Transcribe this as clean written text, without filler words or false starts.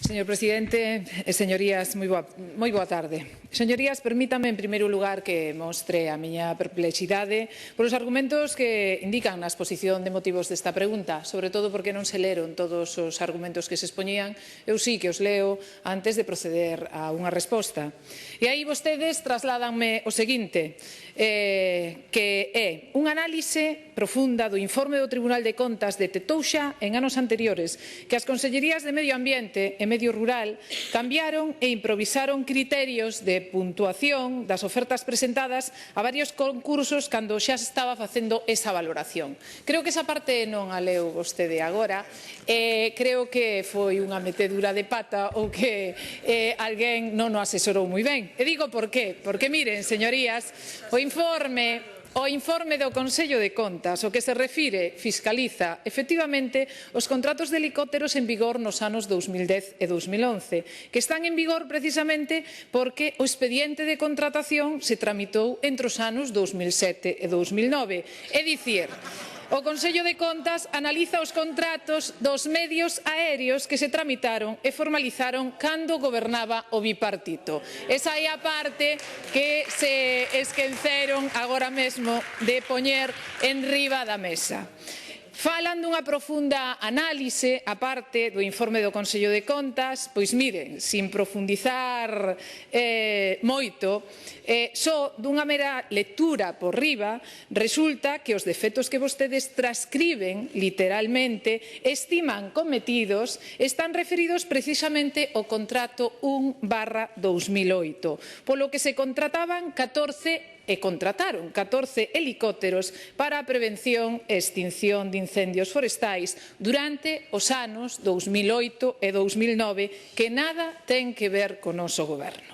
Señor presidente, señorías, moi boa tarde. Señorías, permítame en primeiro lugar que mostre a miña perplexidade polos argumentos que indican na exposición de motivos desta pregunta, sobre todo porque non se leron todos os argumentos que se expoñían. Eu sí que os leo antes de proceder a unha resposta. E aí vostedes trasládanme o seguinte, que é unha análise profunda do informe do Tribunal de Contas detectou xa en anos anteriores que as consellerías de Medio Ambiente e Medio Rural cambiaron e improvisaron criterios de puntuación das ofertas presentadas a varios concursos cando xa se estaba facendo esa valoración. Creo que esa parte non a leu vostede agora, creo que foi unha metedura de pata ou que alguén non o asesorou moi ben. E digo por qué, porque miren, señorías, o informe do Consello de Contas o que se refire fiscaliza efectivamente os contratos de helicópteros en vigor nos anos 2010 e 2011, que están en vigor precisamente porque o expediente de contratación se tramitou entre os anos 2007 e 2009. É dicir, o Consello de Contas analiza os contratos dos medios aéreos que se tramitaron e formalizaron cando gobernaba o bipartito. Esa é a parte que se esqueceron agora mesmo de poñer en riba da mesa. Falan dunha profunda análise, a parte do informe do Consello de Contas, pois miren, sin profundizar moito, só dunha mera lectura por riba, resulta que os defectos que vostedes transcriben literalmente, estiman cometidos, están referidos precisamente ao contrato 1/2008, polo que se contrataban 14 e contrataron 14 helicópteros para a prevención e extinción de incendios forestais durante os anos 2008 e 2009, que nada ten que ver co noso goberno.